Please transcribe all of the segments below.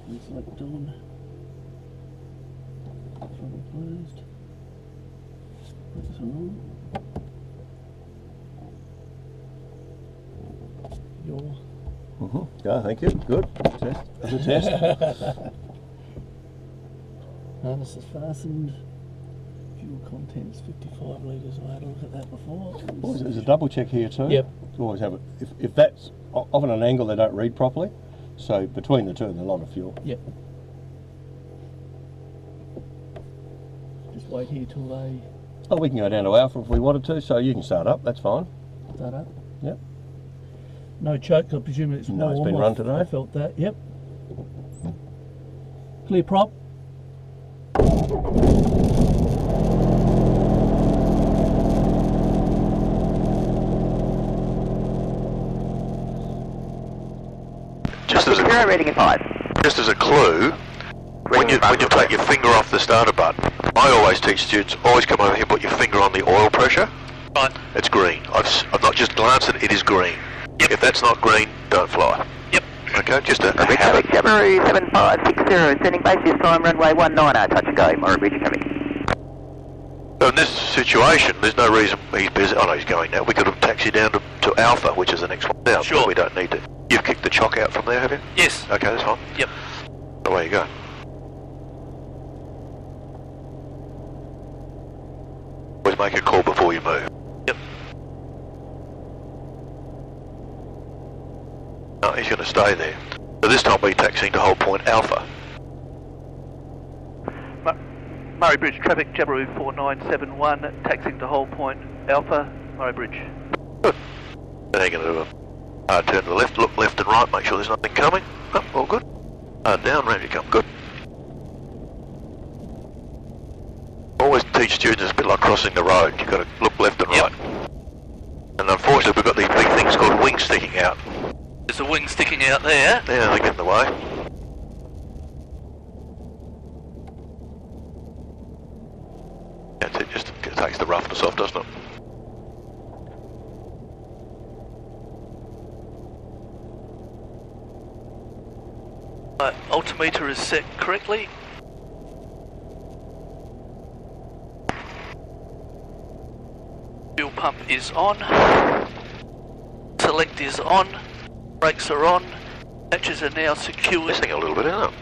And select on. Throttle closed. Brakes are on. Yeah, thank you. Good. Test. That's a test. Harness is fastened. Fuel contents 55 litres. I had a look at that before. Oh, there's a double check here too. Yep. You always have it. If that's often an angle, they don't read properly. So between the two, there's a lot of fuel. Yep. Just wait here till they Oh, we can go down to alpha if we wanted to. So you can start up. That's fine. start up. Yep. No choke, I presume it's No, it's warm. been run today. I felt that, yep. Clear prop. Just as a rating of 5. Just as a clue, when you take your finger off the starter button, I always teach students, always come over here, put your finger on the oil pressure. Right. It's green. I've not just glanced at it, it is green. Yep. If that's not green, don't fly. Yep. Okay, just a habit. Cameroon 7560, sending basis time runway 19, touch and go, Morrow Bridge coming. So in this situation, there's no reason he's busy. Oh no, he's going now. We could have taxied down to Alpha, which is the next one down. Sure. But we don't need to. You've kicked the chock out from there, have you? Yes. Okay, that's fine. Yep. Away you go. Always make a call before you move. Yep. No, he's going to stay there. So this time we're taxiing to hold point Alpha. Murray Bridge traffic, Jabiru 4971, taxiing to hold point Alpha, Murray Bridge. Good. Then you're going to do a hard turn to the left, look left and right, make sure there's nothing coming. Oh, all good. Hard down, round you come. Good. Always teach students it's a bit like crossing the road. You've got to look left and right. And unfortunately we've got these big things called wings sticking out. There's a wing sticking out there. Yeah, they get in the way. That's it, just it takes the roughness off, doesn't it? Altimeter is set correctly. Fuel pump is on. Select is on. Brakes are on. Hatches are now secured. Missing a little bit, isn't it?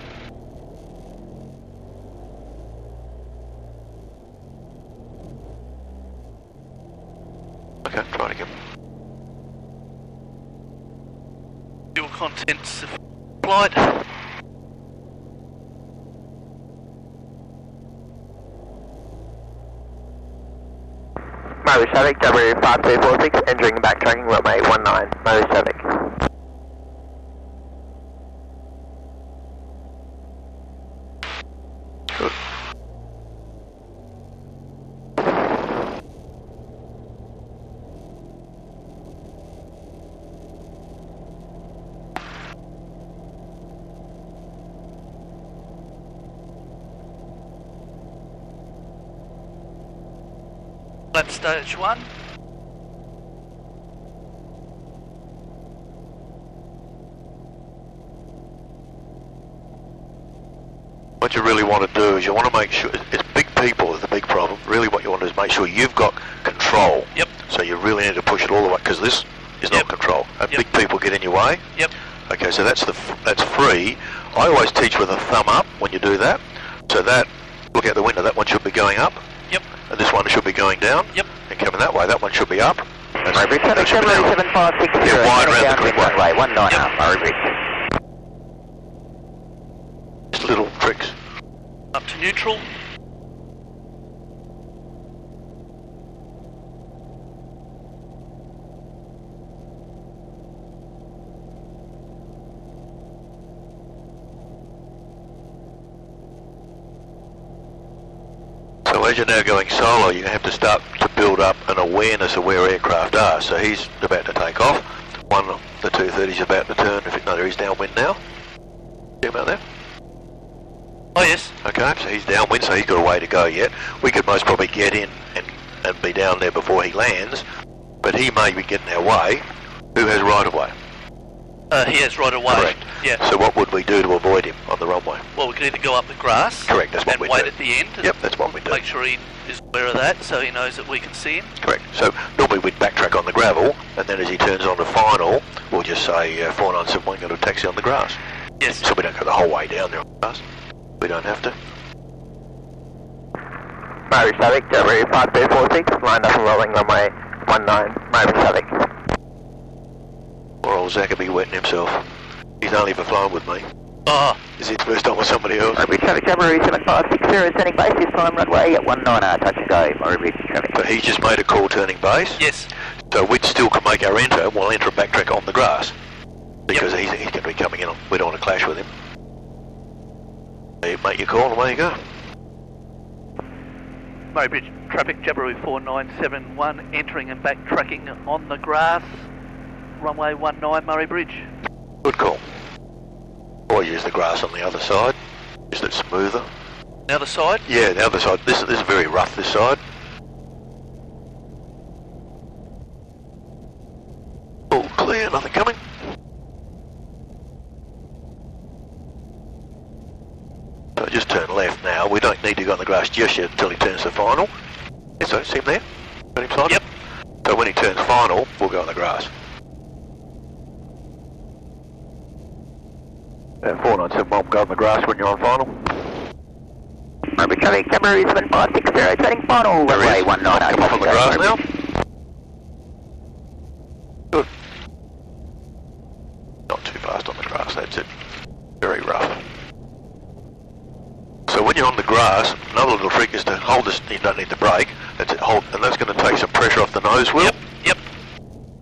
Okay, try it again. Fuel contents applied. Murray traffic, W5246, entering backtracking runway 19, Murray traffic. Good. That's stage 1. What you really want to do is you want to make sure, it's big people is the big problem. Really what you want to do is make sure you've got control. Yep. So you really need to push it all the way, because this is not control. And Yep. big people get in your way. Yep. Okay, so that's free. I always teach with a thumb up when you do that. So that, look out the window, that one should be going up. Yep. And this one should be going down. Yep. And coming that way, that one should be up. And Murray Bridge traffic, that should be down. W7560, Yeah, wide heading around the down quick runway 19, Yep. Murray Bridge. Just little tricks. Up to neutral. So as you're now going solo, you have to start to build up an awareness of where aircraft are. So he's about to take off. One of the 230's about to turn. No, he's downwind now. See about that? Oh yes. Okay, so he's downwind, so he's got a way to go yet. We could most probably get in and be down there before he lands, but he may be getting our way. Who has right of way? He has right away. Correct. Yeah. So what would we do to avoid him on the runway? Well, we could either go up the grass. Correct, that's what and we wait do. at the end. And Yep, that's what we do. make sure he is aware of that, so he knows that we can see him. Correct. So normally we'd backtrack on the gravel, and then as he turns on to final, we'll just say 4971 go to taxi on the grass. Yes. So we don't go the whole way down there on the grass. We don't have to. Murray Southwick, January 5246, lined up and rolling runway 19, Murray Southwick. Poor old Zach will be wetting himself. He's only ever flown with me. Oh, Is it his first time with somebody else? Murray traffic, January 7560, sending base this time, runway at 19, touch and go, Murray traffic. But he just made a call turning base. yes. So we'd still can make our enter, we'll enter a backtrack on the grass. Because he's going to be coming in, we don't want to clash with him. So you make your call and away you go. Murray Bridge traffic, Jabiru 4971, entering and backtracking on the grass, runway 19, Murray Bridge. Good call. Or use the grass on the other side, just a bit smoother. The other side? Yeah, the other side, this is very rough, this side. All clear, nothing coming. So just turn left now. We don't need to go on the grass just yet until he turns to final. Yes, so see him there? Turn him side? Yep. So when he turns final, we'll go on the grass. 4971 go on the grass when you're on final. Murray traffic, Jabiru 7560, turning final, There runway he is. 19, Come off touch on and the go, grass Murray now. Bridge. Good. Not too fast on the grass, that's it. Very rough. So when you're on the grass, another little trick is to hold this, you don't need the brake, that's it, hold, and that's going to take some pressure off the nose wheel. Yep.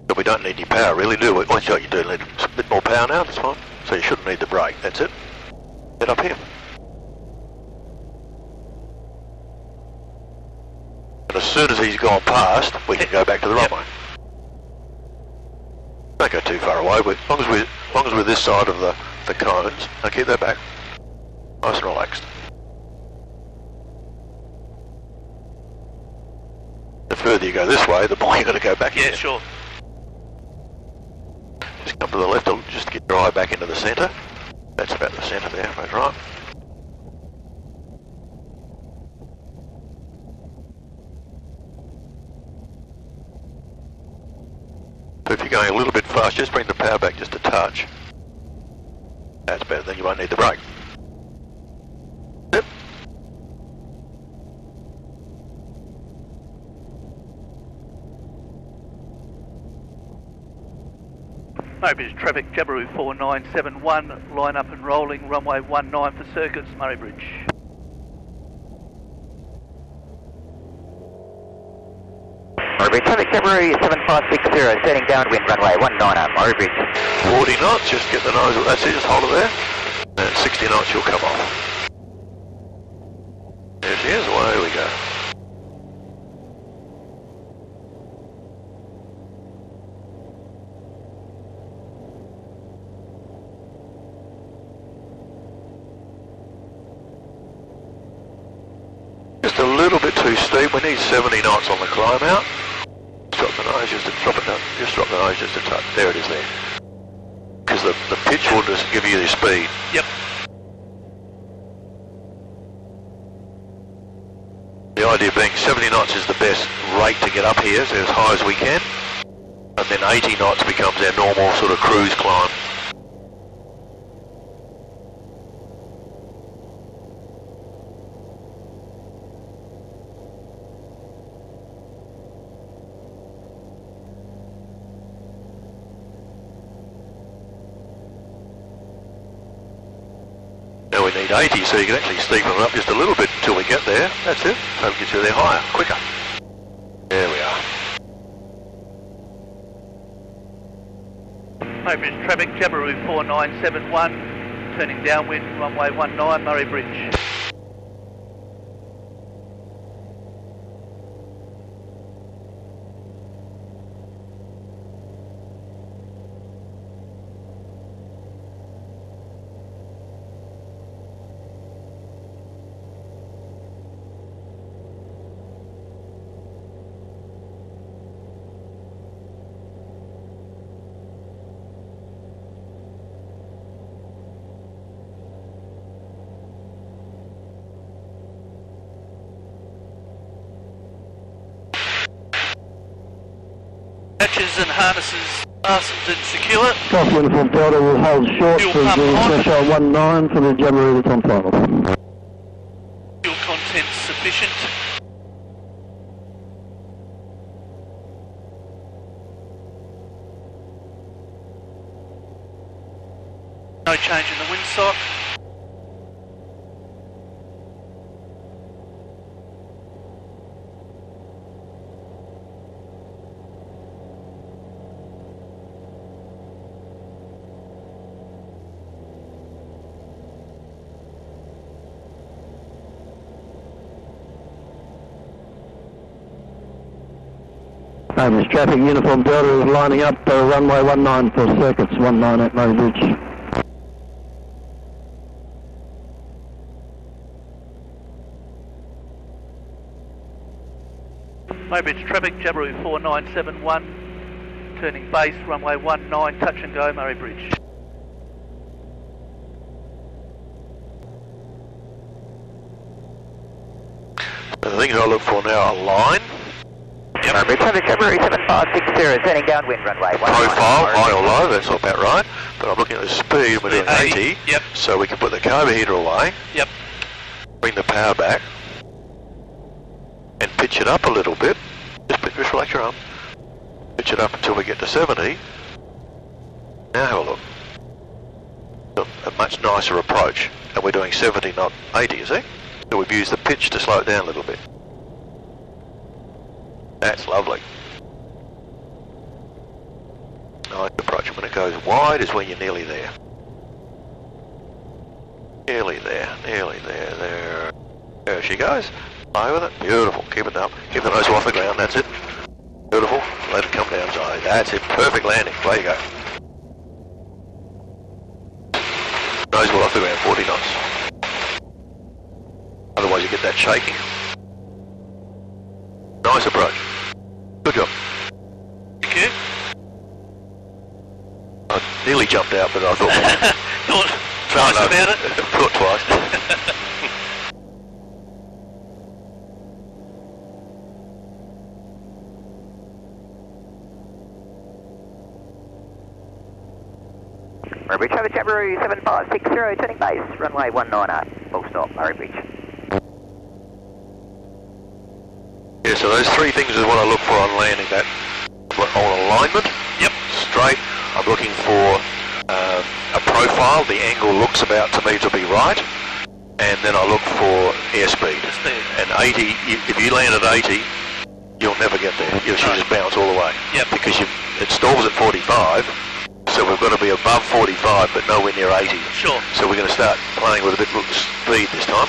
But we don't need any power really, do we? Once you do need a bit more power now, that's fine. So you shouldn't need the brake, that's it. Get up here. And as soon as he's gone past, we can go back to the runway. Don't go too far away, but as long as we're this side of the cones, now keep that back. Nice and relaxed. The further you go this way, the more you've got to go back Yeah, again. sure. Just come to the left, just get your eye back into the centre. That's about the centre there, that's right. So if you're going a little bit fast, just bring the power back just a touch. That's better, then you won't need the brake. Yep. Murray Bridge traffic, Jabiru 4971, line up and rolling, runway 19 for circuits, Murray Bridge. Murray Bridge traffic, Jabiru 7560, turning downwind, runway 19, Murray Bridge. 40 knots, just get the nose, that's it, just hold it there. And at 60 knots you'll come off. There she is, away we go. Just a little bit too steep, we need 70 knots on the climb out. Drop the nose just to drop it down, just drop the nose just a touch, there it is there. Because the pitch will just give you the speed. Yep. The idea being 70 knots is the best rate to get up here, so as high as we can. And then 80 knots becomes our normal sort of cruise climb. Now we need 80, so you can actually steepen it up just a little bit until we get there. That's it. So it gets you there higher, quicker. There we are. Murray Bridge traffic, Jabiru 4971, turning downwind, runway 19, Murray Bridge. clutches and harnesses fastened and secure. Golf Uniform Delta will hold short Fuel for pump the on. threshold 19 for the Jamboree that's on final. Fuel content sufficient. No change in the windsock. This traffic Uniform Delta is lining up runway 19 for circuits 19 at Murray Bridge. Murray Bridge traffic, Jamboree 4971, turning base, runway 19, touch and go, Murray Bridge. The things I look for now are line, Murray Bridge traffic, Jamboree 7560, turning downwind, runway 19. profile, high or low, that's not about right, but I'm looking at the speed, we're doing 80, Yep. so we can put the carburetor away, Yep. bring the power back, and pitch it up a little bit, just relax your arm, pitch it up until we get to 70, now have a look, a much nicer approach, and we're doing 70 not 80, you see, so we've used the pitch to slow it down a little bit. That's lovely. Nice approach. When it goes wide is when you're nearly there. Nearly there, there. There she goes. Play with it. Beautiful. Keep it up. Keep the nozzle off the ground. That's it. Beautiful. Let it come down. So that's it. Perfect landing. There you go. Nozzle off the ground. 40 knots. Otherwise you get that shaking. Nice approach. Good job. Thank you. I nearly jumped out, but I thought... Thought twice about it. Thought twice. Murray Bridge traffic, Jamboree 7560, turning base, runway 19, full stop, Murray Bridge. Yeah, so those three things is what I look for on landing. That on alignment, Yep. straight. I'm looking for a profile. The angle looks about to me to be right, and then I look for airspeed. And 80. If you land at 80, you'll never get there. You'll just bounce all the way. Yep. Because it stalls at 45, so we've got to be above 45, but nowhere near 80. Sure. So we're going to start playing with a bit of speed this time.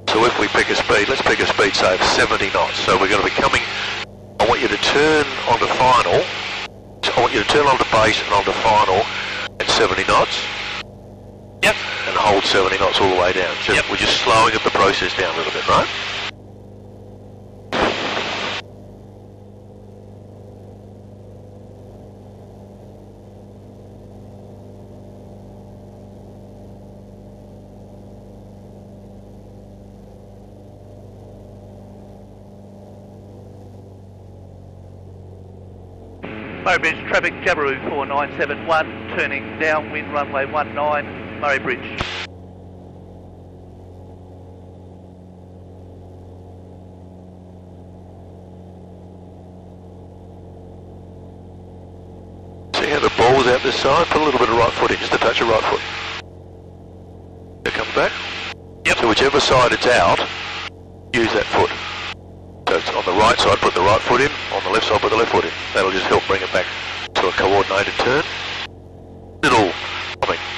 So if we pick a speed, let's pick a speed, say, of 70 knots. So we're going to be coming, I want you to turn onto final, I want you to turn onto base and onto final at 70 knots. Yep. And hold 70 knots all the way down. So Yep. we're just slowing up the process down a little bit, right? Murray Bridge traffic, Jamboree 4971, turning downwind, runway 19, Murray Bridge. See how the ball's out this side? Put a little bit of right foot in, just a touch of right foot. It comes back. Yep. So whichever side it's out, use that foot. So it's on the right side, put the right foot in. On the left side, put the left foot in. That'll just help bring it back to a coordinated turn.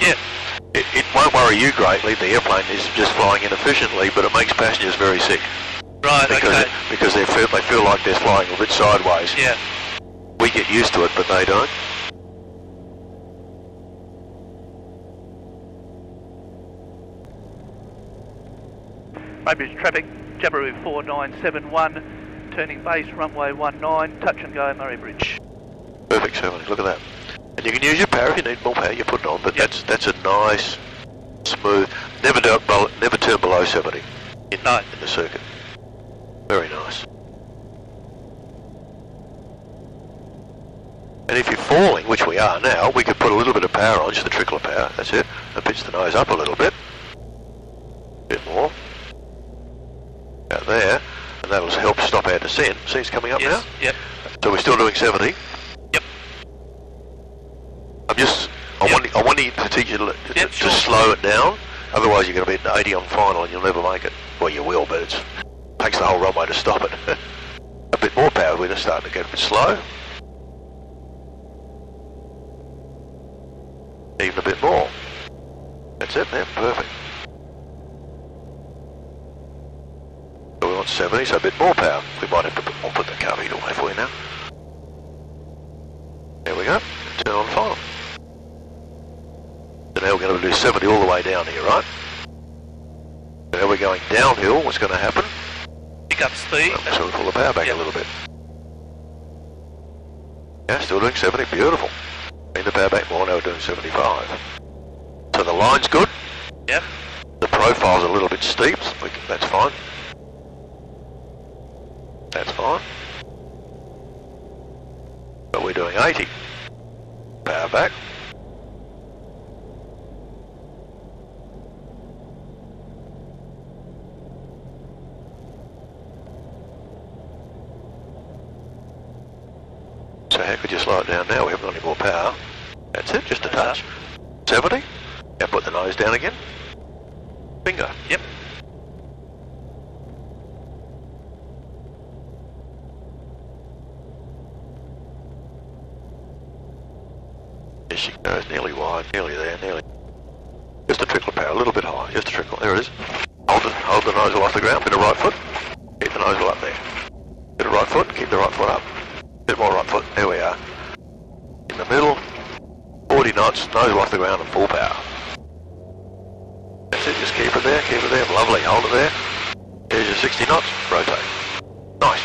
Yeah, it won't worry you greatly. The airplane is just flying inefficiently, but it makes passengers very sick. Right, okay. Because they feel like they're flying a bit sideways. Yeah. We get used to it, but they don't. Murray Bridge traffic, Jamboree 4971, turning base, runway 19, touch and go, Murray Bridge. Perfect 70, look at that. And you can use your power if you need more power, you put it on, but that's a nice, smooth, never turn below 70 in the circuit. Very nice. And if you're falling, which we are now, we could put a little bit of power on, just a trickle of power, that's it, and pitch the nose up a little bit. Bit more. Out there, and that'll help stop our descent. See it's coming up now? Yep. So we're still doing 70. Yep. I want you to teach you to slow it down, otherwise you're going to be at 80 on final and you'll never make it. Well, you will, but it takes the whole runway to stop it. A bit more power, we're just starting to get a bit slow. Even a bit more. That's it then, perfect. So we want 70, so a bit more power. We might have to put the car heat away for you now. There we go, turn on final. So now we're going to do 70 all the way down here, right? So now we're going downhill, what's going to happen? Pick up speed. So we pull the power back a little bit. Yeah, still doing 70, beautiful. Bring the power back more, now we're doing 75. So the line's good. Yep. The profile's a little bit steep, that's fine. That's fine. But we're doing 80. Power back. So how could you slow it down now? We haven't got any more power. That's it, just a touch. 70. Now put the nose down again. Finger. Yep. There she goes, nearly wide, nearly there, nearly. Just a trickle of power, a little bit higher, just a trickle. There it is. Hold the nozzle off the ground, bit of right foot. Keep the nozzle up there. Bit of right foot, keep the right foot up. Bit more right foot, there we are. In the middle, 40 knots, nozzle off the ground and full power. That's it, just keep it there, lovely, hold it there. Here's your 60 knots, rotate. Nice.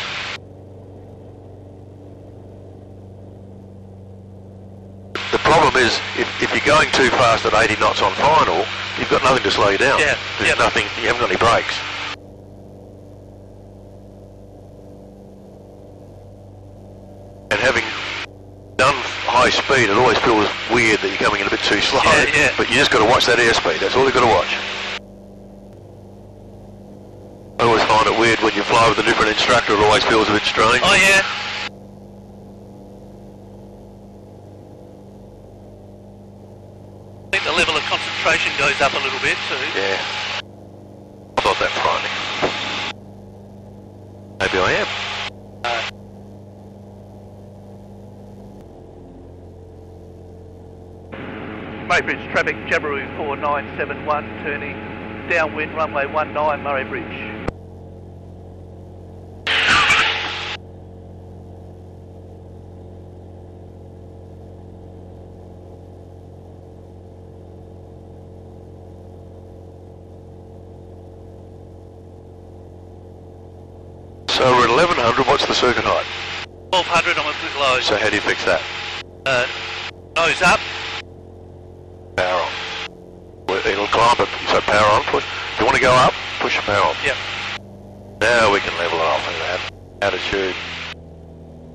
The problem is, if you're going too fast at 80 knots on final, you've got nothing to slow you down. Yeah. There's nothing, you haven't got any brakes. And having done high speed, it always feels weird that you're coming in a bit too slow. Yeah. But you just got to watch that airspeed, that's all you've got to watch. I always find it weird when you fly with a different instructor, it always feels a bit strange. Oh yeah. I think the level of concentration goes up a little bit too. Yeah. I'm not that frightening. Maybe I am. Maybridge traffic, Jabiru 4971, turning downwind, runway 19, Murray Bridge. So we're at 1100, what's the circuit height? 1200, I'm a bit low. So how do you fix that? Nose up. Power on. Well, it'll climb it, so power on, push. If you want to go up, push the power on. Yep. Now we can level it off at that. Attitude.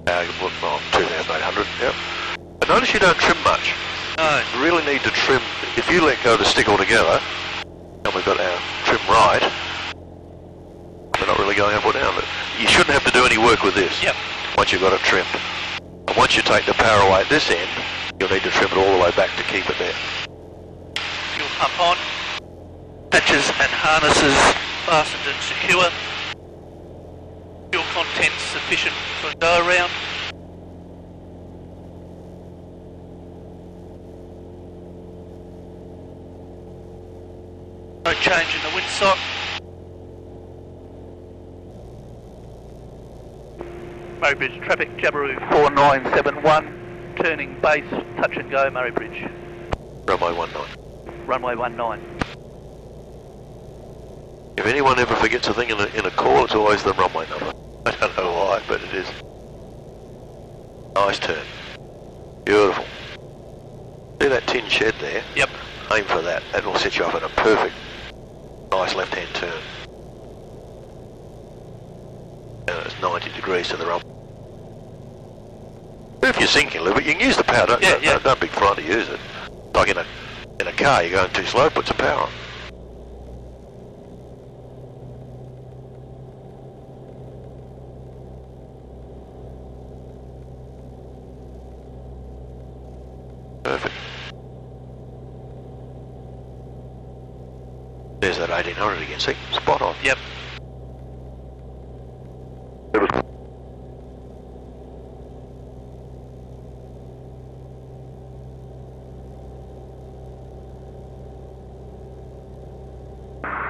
Now you can put on 2800, yep. But notice you don't trim much. No. You really need to trim, if you let go of the stick altogether, and we've got our trim right, we're not really going up or down, but you shouldn't have to do any work with this. Yep. Once you've got it trimmed. And once you take the power away at this end, you'll need to trim it all the way back to keep it there. Fuel pump on. Hatches and harnesses fastened and secure. Fuel contents sufficient for a go around. No change in the windsock. Murray Bridge traffic, Jabiru 4971, turning base, touch and go, Murray Bridge. Runway 19. Runway 19. If anyone ever forgets a thing in a call, it's always the runway number. I don't know why, but it is. Nice turn. Beautiful. See that tin shed there? Yep. Aim for that. That will set you off in a perfect, nice left-hand turn. And it's 90 degrees to the rump. If you're sinking a little bit, you can use the power. Don't be frightened to use it. Like in a car, you're going too slow, put some power on. Perfect. There's that 1800 again, see? Spot on. Yep.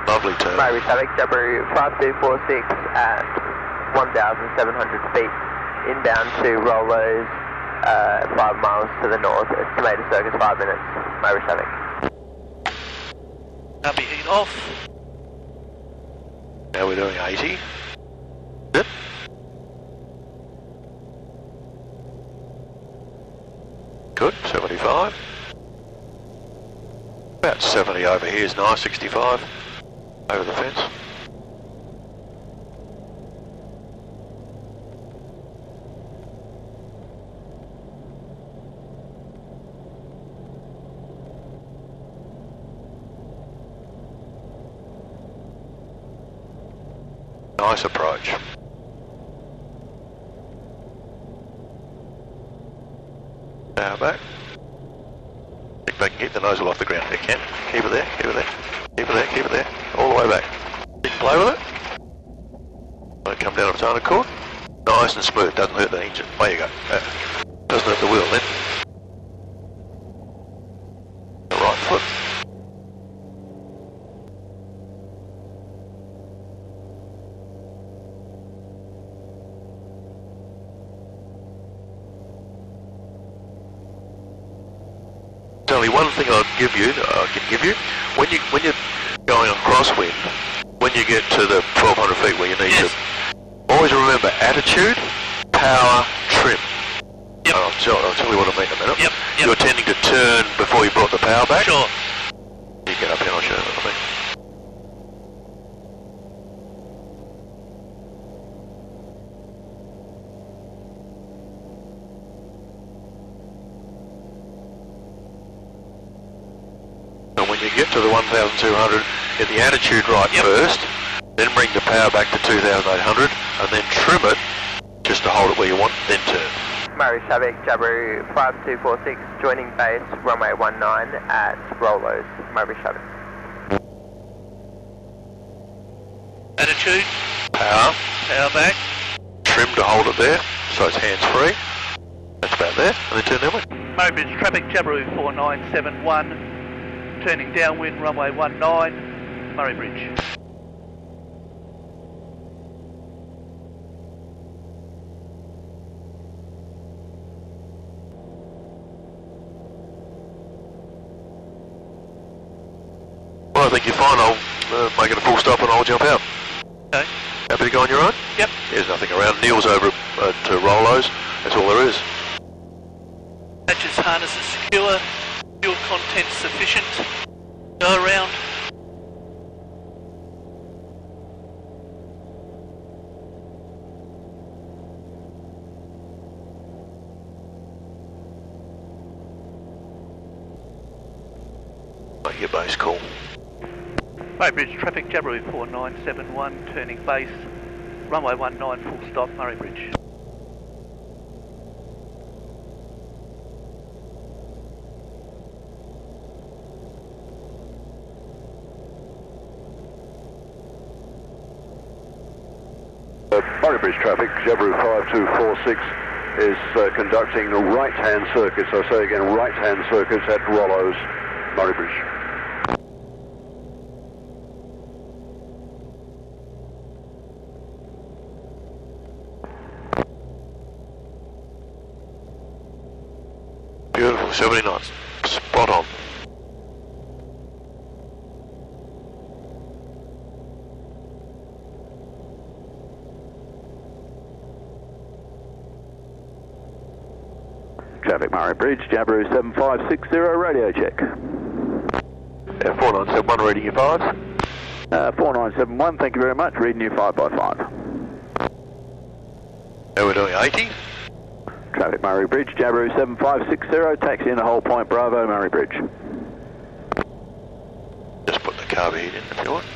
Lovely turn. Mary Traffic, Jabiru 5246 at 1,700 feet, inbound to Rollo's, 5 miles to the north, estimated circus 5 minutes. Mary Traffic. Copy, heat off. Now we're doing 80. Good. Good, 75. About 70 over here is nice, 65 over the fence. Nice approach. Power back. Think back and keep the nozzle off the ground if you can. Keep it there, keep it there, keep it there, keep it there. All the way back. You can play with it. Let it come down of its own accord. Nice and smooth, doesn't hurt the engine. There you go. Doesn't hurt the wheel then. The right foot. There's only one thing I can give you. When you're going on crosswind, when you get to the 1200 feet where you need to, always remember attitude, power, trim. Yep. I'll tell you what I mean in a minute. Yep. You're tending to turn before you brought the power back. Sure. You get up here and I'll show you what I mean. When you get to the 1,200, get the attitude right first, then bring the power back to 2,800, and then trim it just to hold it where you want, then turn. Mary Traffic, Jabiru 5246, joining base, runway 19 at Rollo's. Mary Traffic. Attitude. Power. Power back. Trim to hold it there, so it's hands free. That's about there, and then turn that way. Murray Bridge traffic, Jabiru 4971. Turning downwind, runway 19, Murray Bridge. Well, I think you're fine. I'll make it a full stop and I'll jump out. Okay. Happy to go on your own? Yep. There's nothing around. Neil's over to Rollo's. That's all there is. Hatches, harnesses secure. Fuel content sufficient. Go around. Make your base call. Murray Bridge traffic, Jabiru 4971, turning base. Runway 19, full stop, Murray Bridge. Murray Bridge traffic, Jabiru 5246 is conducting right-hand circuits. I say again, right-hand circuits at Rollo's, Murray Bridge. Beautiful, 70 knots. Spot on. Traffic Murray Bridge, Jabiru 7560, radio check. 4971 reading your 5s. 4971, thank you very much, reading you 5 by 5. And we're doing 80. Traffic Murray Bridge, Jabiru 7560, taxi in the whole point, Bravo, Murray Bridge. Just put the carb heat in if you want.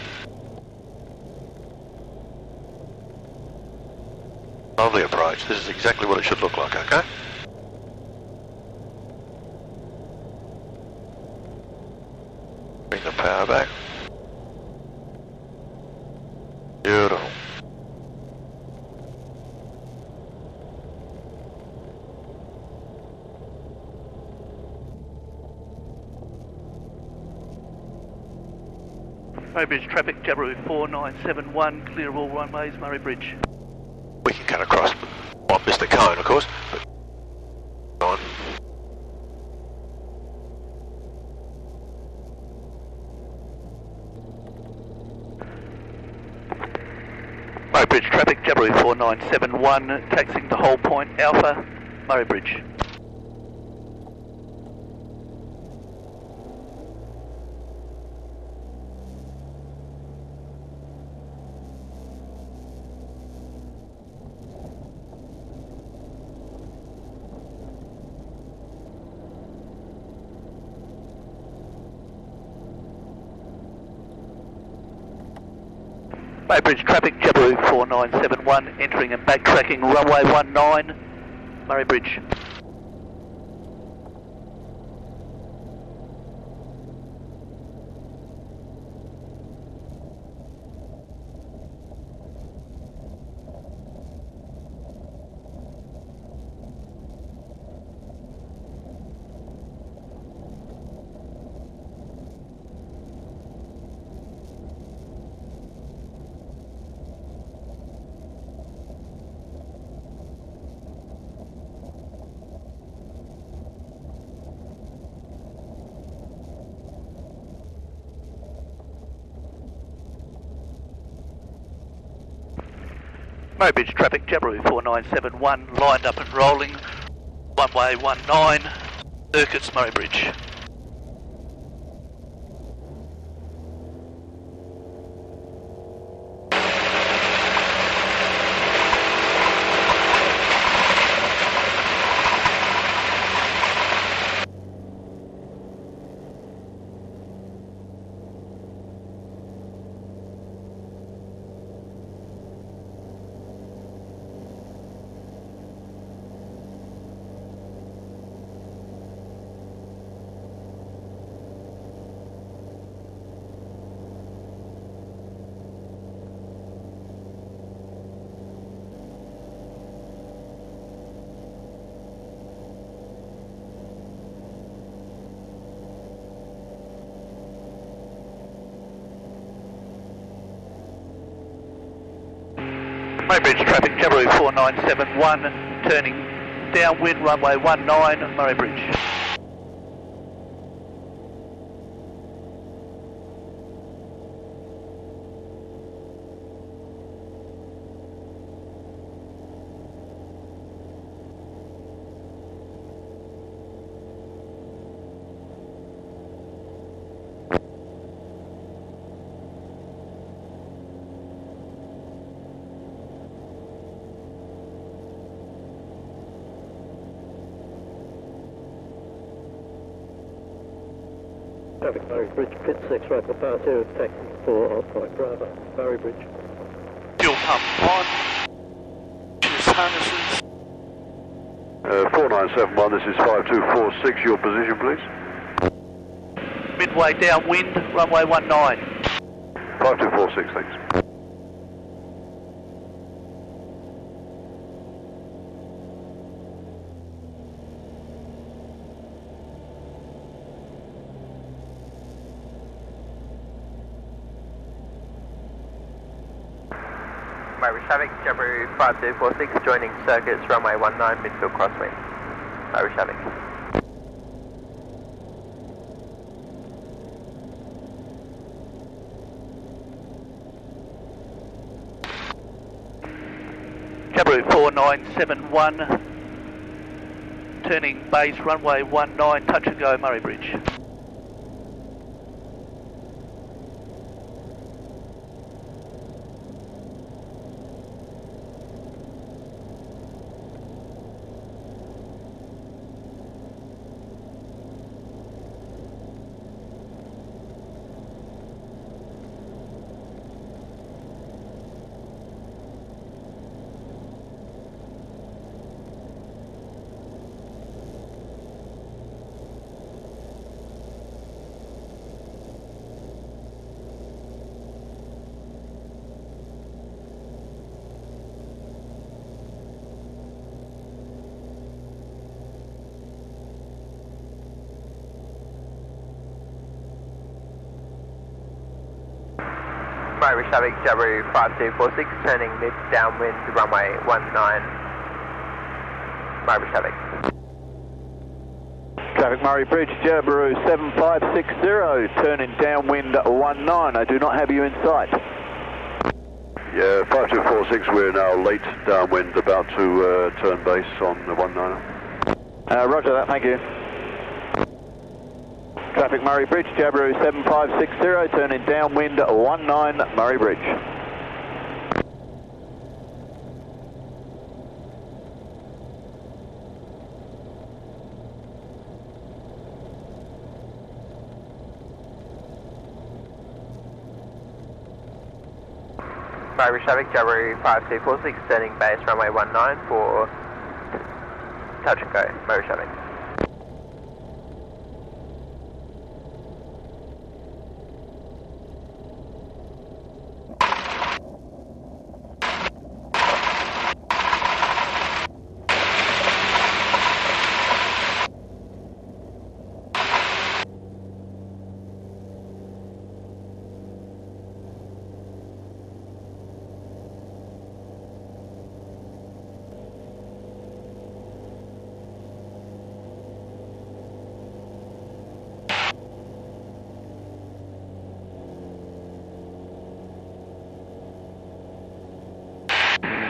Lovely approach. This is exactly what it should look like, okay? Bring the power back. Beautiful. Murray Bridge traffic, Jabiru 4971, clear of all runways, Murray Bridge. We can cut across. Well, Mr. Cone, of course. But go on. Murray Bridge traffic, Jabiru 4971, taxiing the whole point, Alpha, Murray Bridge. Murray Bridge traffic, Jabiru 4971, entering and backtracking runway 19, Murray Bridge. Murray Bridge traffic, Jabiru 4971, lined up and rolling, runway 19, circuits Murray Bridge. Murray Bridge traffic, Jabiru 4971, turning downwind, runway 19, Murray Bridge. Traffic Murray Bridge, pit 6, right for power 2, taxi 4, off point, Bravo, Murray Bridge. Fuel pump on, choose harnesses. 4971, this is 5246, your position please. Midway downwind, runway 19. 5246, thanks. Murray traffic, Jabiru 5246, joining circuits, runway 19, midfield crosswind. Murray traffic. Jabiru 4971, turning base, runway 19, touch and go, Murray Bridge. Murray Bridge traffic, Jabiru 5246, turning mid downwind, runway 19. Murray Bridge traffic. Traffic Murray Bridge, Jabiru 7560, turning downwind 19. I do not have you in sight. Yeah, 5246, we're now late downwind, about to turn base on the 19er. Roger that, thank you. Traffic Murray Bridge, Jabiru 7560, turning downwind 19 Murray Bridge. Murray Bridge traffic, Jabiru 5246, turning base, runway 19 for touch and go, Murray Bridge traffic.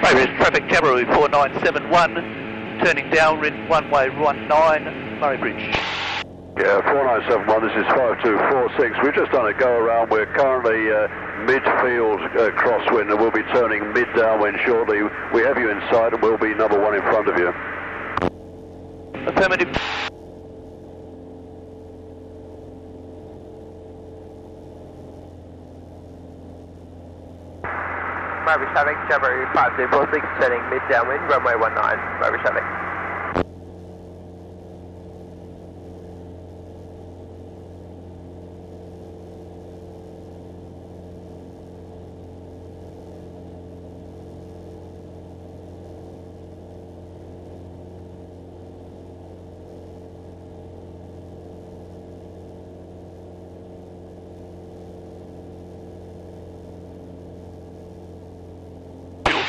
Murray Bridge traffic, Jabiru 4971, turning downwind, runway 19, Murray Bridge. Yeah, 4971, this is 5246. We've just done a go around. We're currently midfield crosswind and we'll be turning mid downwind shortly. We have you in sight and we'll be number 1 in front of you. Affirmative. Murray Bridge traffic, Jabiru 5246, turning mid downwind, runway 19, Murray Bridge traffic.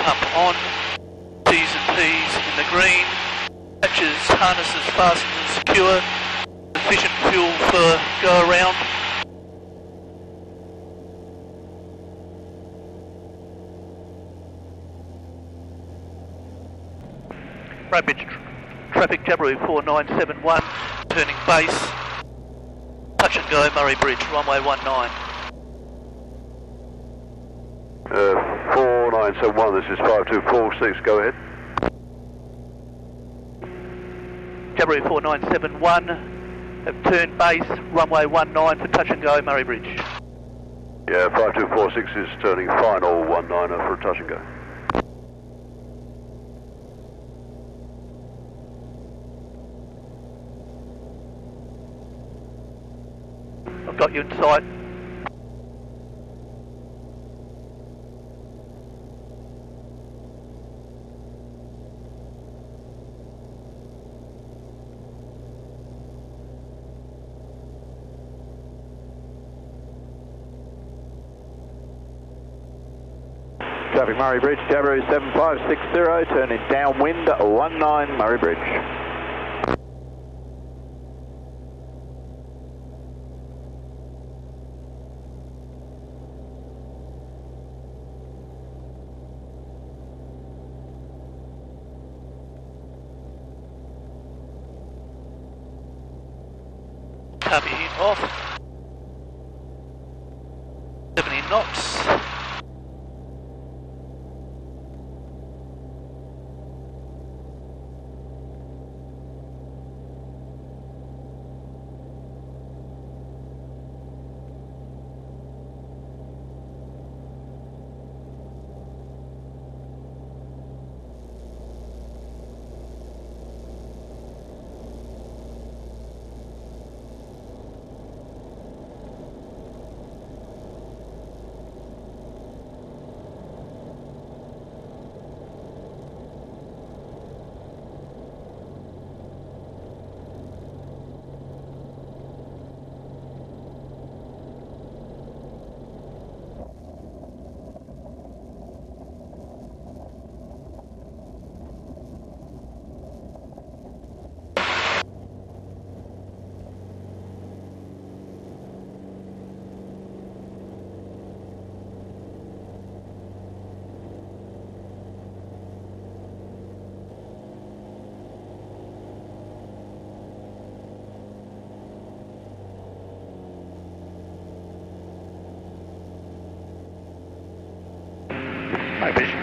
Pump on, T's and P's in the green, hatches, harnesses fastened and secure, sufficient fuel for go around. Murray Bridge traffic, Jabiru 4971, turning base, touch and go, Murray Bridge, runway 19. 4971, this is 5246, go ahead. Jabiru 4971, have turned base, runway 19 for touch and go, Murray Bridge. Yeah, 5246 is turning final 19er for a touch and go. I've got you in sight. Traffic Murray Bridge, Jabiru 7560, turning downwind 19 Murray Bridge. copy him off. 70 knots.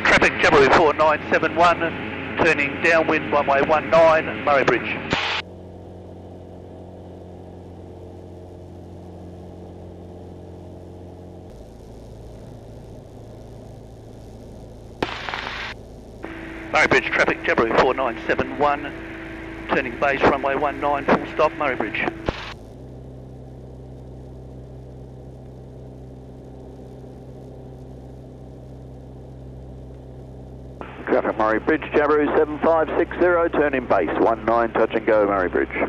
Traffic Jabiru 4971, turning downwind runway 19, Murray Bridge. Murray Bridge traffic Jabiru 4971, turning base runway 19, full stop, Murray Bridge. Traffic Murray Bridge, Jabiru 7560, turning base 19, touch and go, Murray Bridge.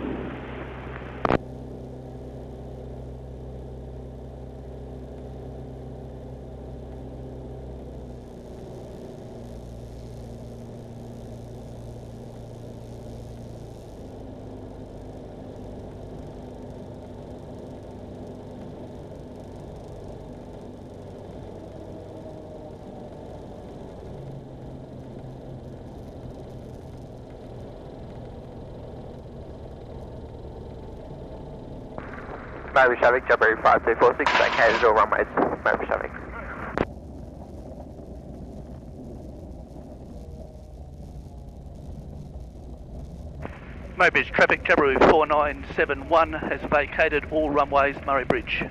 Murray traffic, Jabiru 5246, vacated all runways, Murray traffic. Murray Bridge traffic Jabiru 4971 has vacated all runways, Murray Bridge.